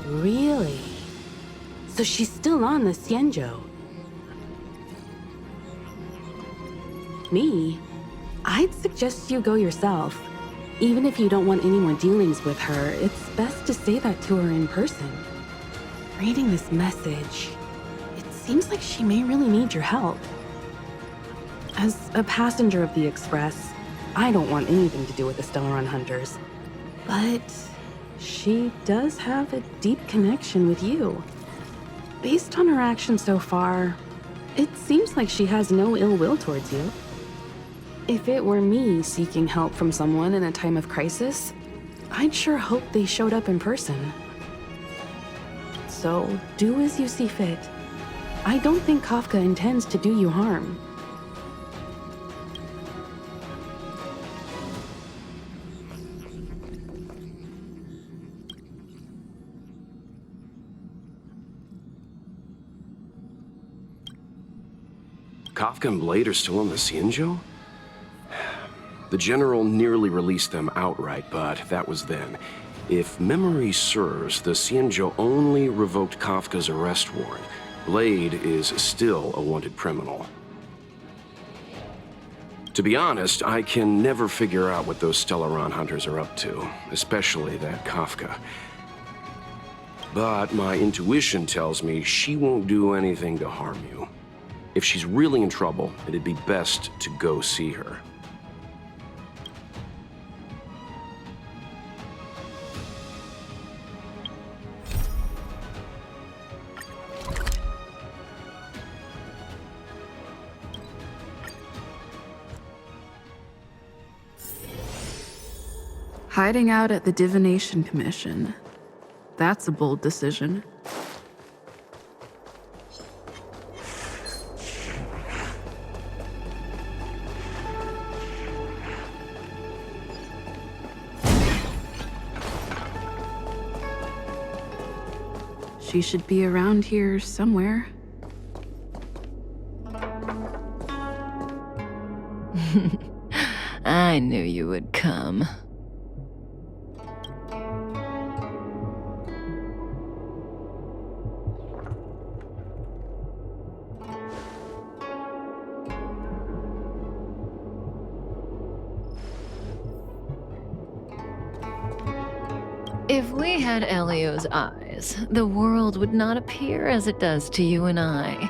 Really? So she's still on the Xianzhou. Me? I'd suggest you go yourself. Even if you don't want any more dealings with her, it's best to say that to her in person. Reading this message, it seems like she may really need your help. As a passenger of the Express, I don't want anything to do with the Stellaron Hunters. But she does have a deep connection with you. Based on her actions so far, it seems like she has no ill will towards you. If it were me seeking help from someone in a time of crisis, I'd sure hope they showed up in person. So, do as you see fit. I don't think Kafka intends to do you harm. Kafka and Blade are still on the Xianzhou? The General nearly released them outright, but that was then. If memory serves, the Xianzhou only revoked Kafka's arrest warrant. Blade is still a wanted criminal. To be honest, I can never figure out what those Stellaron hunters are up to, especially that Kafka. But my intuition tells me she won't do anything to harm you. If she's really in trouble, it'd be best to go see her. Hiding out at the Divination Commission. That's a bold decision. She should be around here somewhere. I knew you would come. If we had Elio's eyes, the world would not appear as it does to you and I.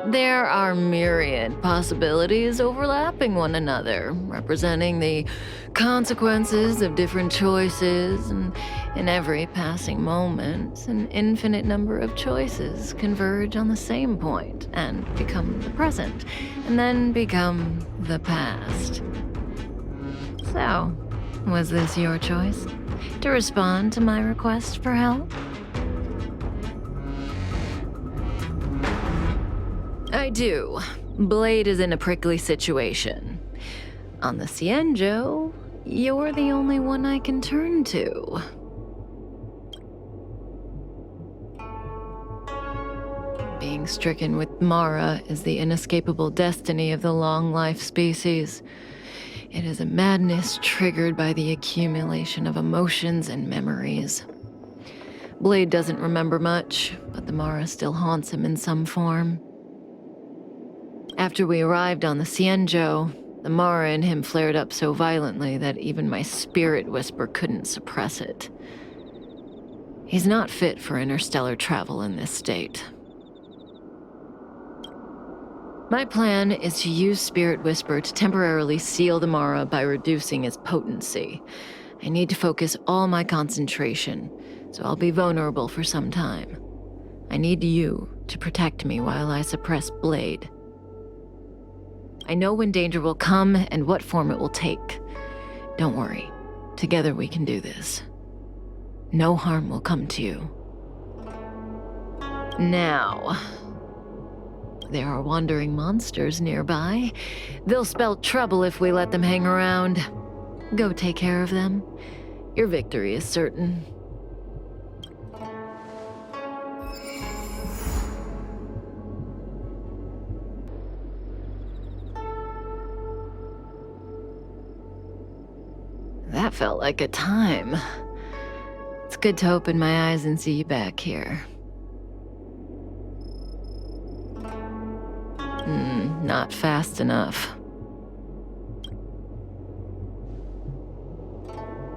There are myriad possibilities overlapping one another, representing the consequences of different choices, and in every passing moment, an infinite number of choices converge on the same point and become the present, and then become the past. So, was this your choice? To respond to my request for help? I do. Blade is in a prickly situation. On the Xianzhou, you're the only one I can turn to. Being stricken with Mara is the inescapable destiny of the long-life species. It is a madness triggered by the accumulation of emotions and memories. Blade doesn't remember much, but the Mara still haunts him in some form. After we arrived on the Xianzhou, the Mara in him flared up so violently that even my spirit whisper couldn't suppress it. He's not fit for interstellar travel in this state. My plan is to use Spirit Whisper to temporarily seal the Mara by reducing its potency. I need to focus all my concentration, so I'll be vulnerable for some time. I need you to protect me while I suppress Blade. I know when danger will come and what form it will take. Don't worry. Together we can do this. No harm will come to you. Now, there are wandering monsters nearby. They'll spell trouble if we let them hang around. Go take care of them. Your victory is certain. That felt like a time. It's Good to open my eyes and see you back here. Not fast enough.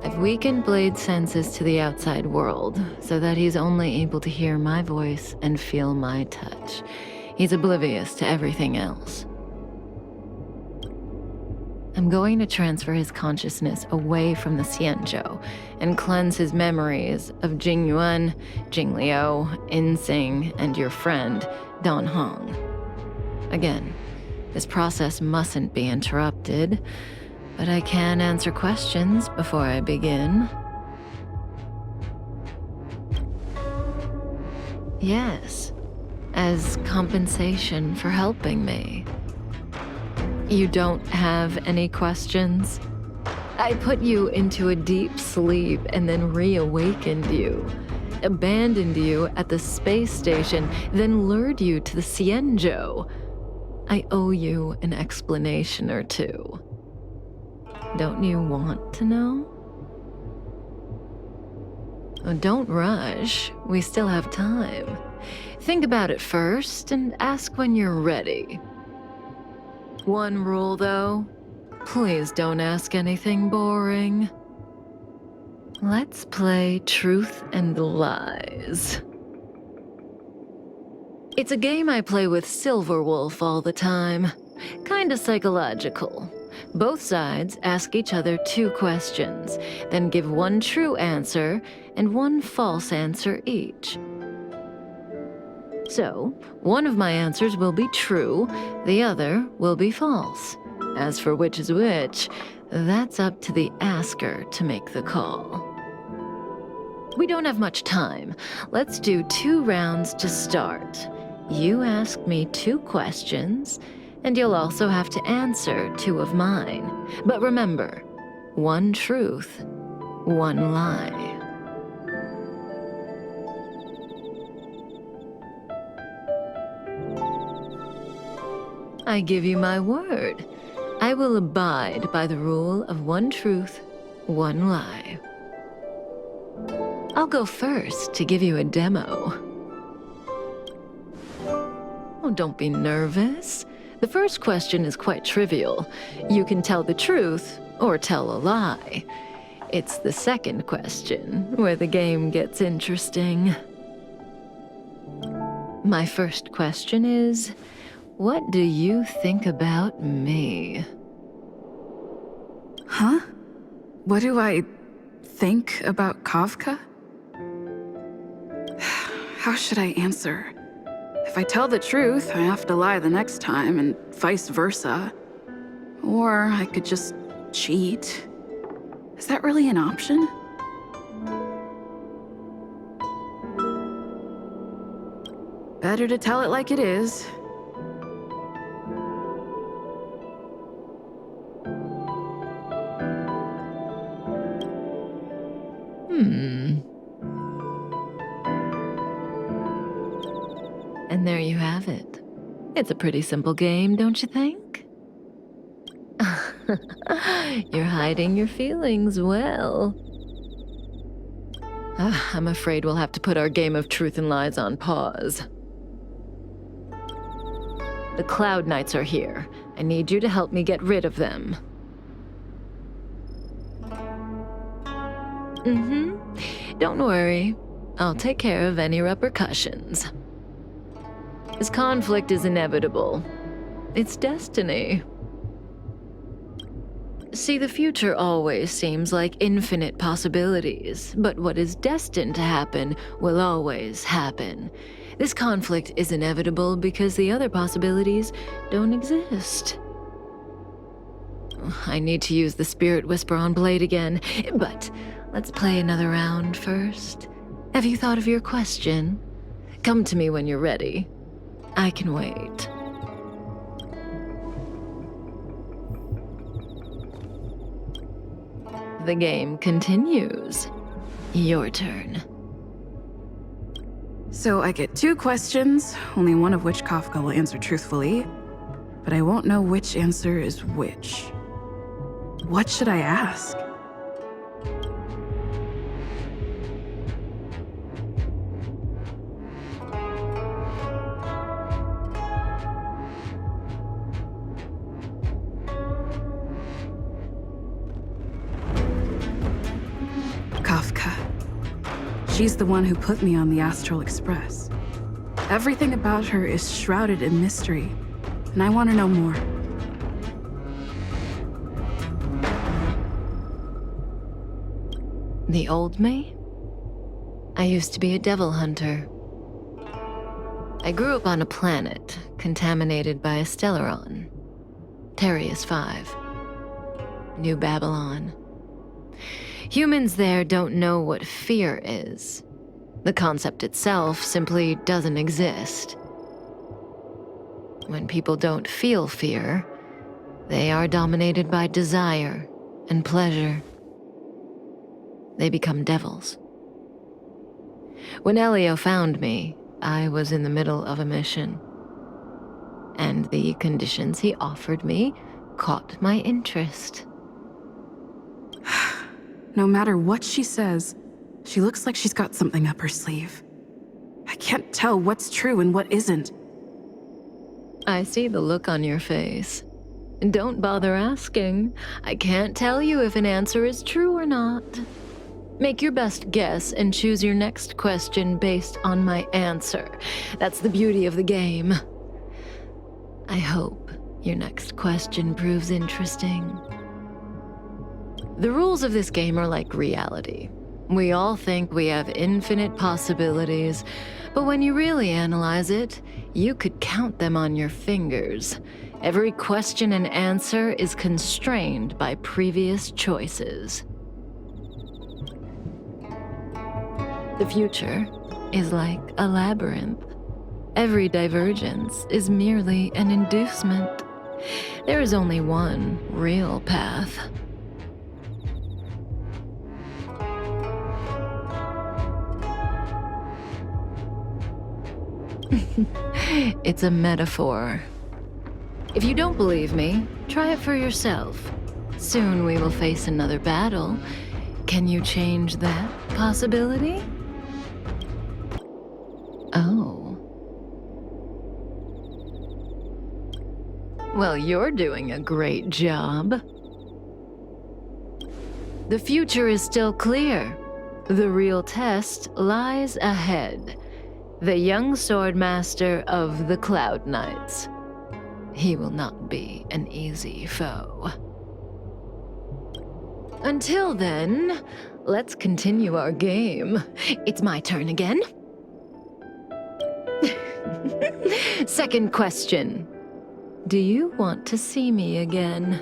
I've weakened Blade's senses to the outside world, so that he's only able to hear my voice and feel my touch. He's oblivious to everything else. I'm going to transfer his consciousness away from the Xianzhou and cleanse his memories of Jingyuan, Jingliu, Insing, and your friend, Dan Hong. Again, this process mustn't be interrupted, but I can answer questions before I begin. Yes, as compensation for helping me. You don't have any questions? I put you into a deep sleep and then reawakened you. Abandoned you at the space station, then lured you to the Xianzhou. I owe you an explanation or two. Don't you want to know? Oh, don't rush. We still have time. Think about it first and ask when you're ready. One rule, though. Please don't ask anything boring. Let's play Truth and Lies. It's a game I play with Silverwolf all the time. Kinda psychological. Both sides ask each other 2 questions, then give 1 true answer and 1 false answer each. So, one of my answers will be true, the other will be false. As for which is which, that's up to the asker to make the call. We don't have much time. Let's do 2 rounds to start. You ask me 2 questions, and you'll also have to answer 2 of mine. But remember, 1 truth, 1 lie. I give you my word. I will abide by the rule of 1 truth, 1 lie. I'll go first to give you a demo. Oh, don't be nervous. The first question is quite trivial. You can tell the truth or tell a lie. It's the second question where the game gets interesting. My first question is, what do you think about me? Huh? What do I think about Kafka? How should I answer? If I tell the truth, I have to lie the next time, and vice versa. Or I could just cheat. Is that really an option? Better to tell it like it is. And there you have it. It's a pretty simple game, don't you think? You're hiding your feelings well. I'm afraid we'll have to put our game of truth and lies on pause. The Cloud Knights are here. I need you to help me get rid of them. Don't worry. I'll take care of any repercussions. This conflict is inevitable. It's destiny. See, the future always seems like infinite possibilities, but what is destined to happen will always happen. This conflict is inevitable because the other possibilities don't exist. I need to use the Spirit Whisper on Blade again, but let's play another round first. Have you thought of your question? Come to me when you're ready. I can wait. The game continues. Your turn. So I get 2 questions, only one of which Kafka will answer truthfully, but I won't know which answer is which. What should I ask? She's the one who put me on the Astral Express. Everything about her is shrouded in mystery, and I want to know more. The old me? I used to be a devil hunter. I grew up on a planet contaminated by a Stellaron. Terrius 5. New Babylon. Humans there don't know what fear is. The concept itself simply doesn't exist. When people don't feel fear, they are dominated by desire and pleasure. They become devils. When Elio found me, I was in the middle of a mission. And the conditions he offered me caught my interest. No matter what she says, she looks like she's got something up her sleeve. I can't tell what's true and what isn't. I see the look on your face. Don't bother asking. I can't tell you if an answer is true or not. Make your best guess and choose your next question based on my answer. That's the beauty of the game. I hope your next question proves interesting. The rules of this game are like reality. We all think we have infinite possibilities, but when you really analyze it, you could count them on your fingers. Every question and answer is constrained by previous choices. The future is like a labyrinth. Every divergence is merely an inducement. There is only one real path. It's a metaphor. If you don't believe me, try it for yourself. Soon we will face another battle. Can you change that possibility? Oh. Well, you're doing a great job. The future is still clear. The real test lies ahead. The young swordmaster of the Cloud Knights. He will not be an easy foe. Until then, let's continue our game. It's my turn again. Second question. Do you want to see me again?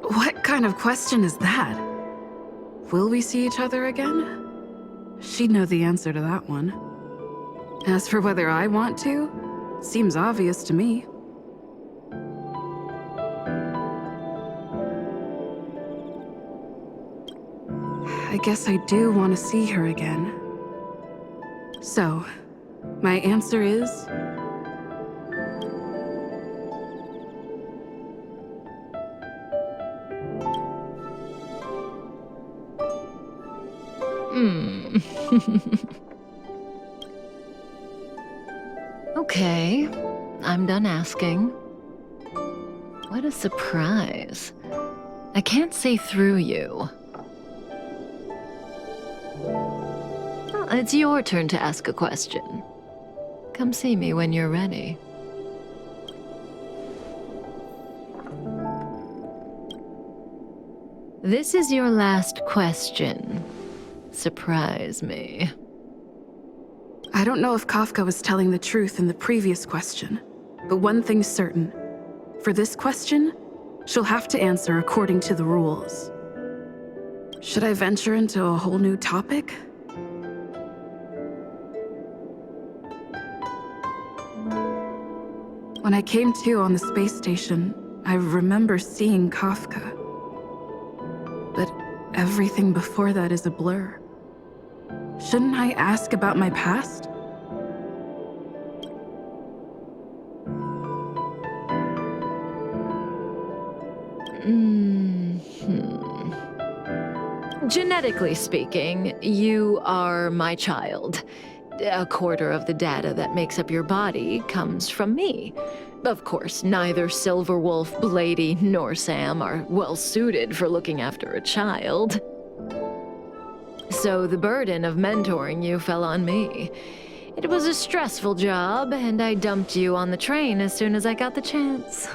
What kind of question is that? Will we see each other again? She'd know the answer to that one. As for whether I want to, seems obvious to me. I guess I do want to see her again. So, my answer is... Okay, I'm done asking. What a surprise. I can't see through you. Well, it's your turn to ask a question. Come see me when you're ready. This is your last question. Surprise me. I don't know if Kafka was telling the truth in the previous question, but one thing's certain. For this question, she'll have to answer according to the rules. Should I venture into a whole new topic? When I came to on the space station, I remember seeing Kafka. But everything before that is a blur. Shouldn't I ask about my past? Genetically speaking, you are my child. A quarter of the data that makes up your body comes from me. Of course, neither Silverwolf, Blady, nor Sam are well suited for looking after a child. So the burden of mentoring you fell on me. It was a stressful job, and I dumped you on the train as soon as I got the chance.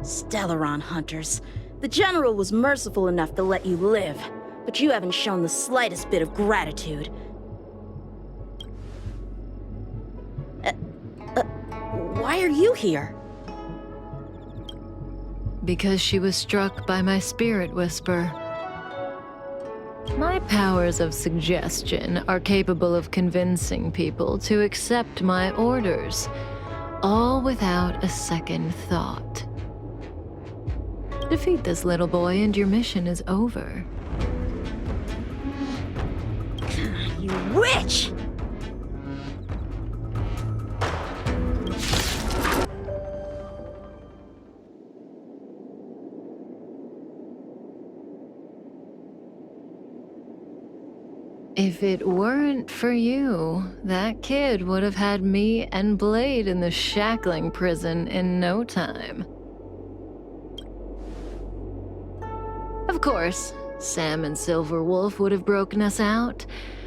Stellaron hunters. The General was merciful enough to let you live, but you haven't shown the slightest bit of gratitude. Why are you here? Because she was struck by my spirit whisper. My powers of suggestion are capable of convincing people to accept my orders, all without a second thought. Defeat this little boy and your mission is over. You witch! If it weren't for you, that kid would have had me and Blade in the shackling prison in no time. Of course, Sam and Silverwolf would have broken us out,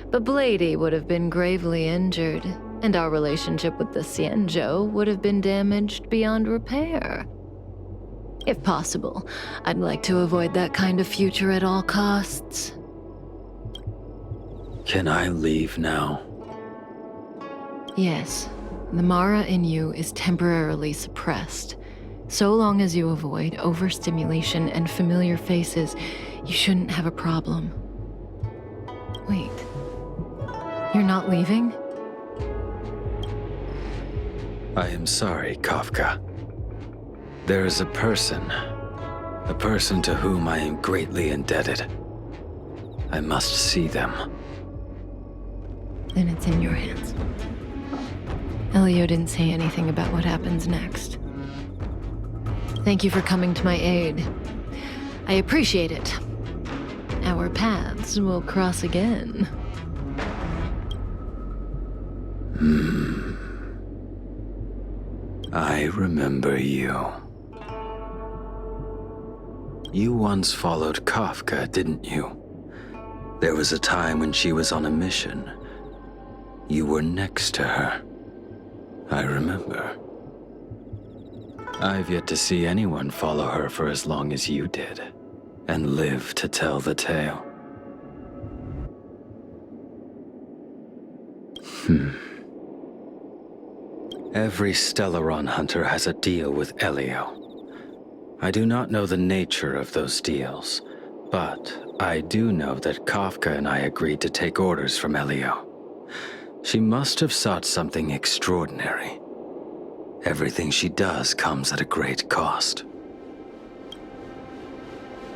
but Blady would have been gravely injured, and our relationship with the Cienjo would have been damaged beyond repair. If possible, I'd like to avoid that kind of future at all costs. Can I leave now? Yes, the Mara in you is temporarily suppressed. So long as you avoid overstimulation and familiar faces, you shouldn't have a problem. Wait, you're not leaving? I am sorry, Kafka. There is a person to whom I am greatly indebted. I must see them. Then it's in your hands. Elio didn't say anything about what happens next. Thank you for coming to my aid. I appreciate it. Our paths will cross again. I remember you. You once followed Kafka, didn't you? There was a time when she was on a mission. You were next to her. I remember. I've yet to see anyone follow her for as long as you did, and live to tell the tale. Every Stellaron hunter has a deal with Elio. I do not know the nature of those deals, but I do know that Kafka and I agreed to take orders from Elio. She must have sought something extraordinary. Everything she does comes at a great cost.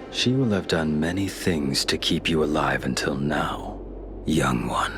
She will have done many things to keep you alive until now, young one.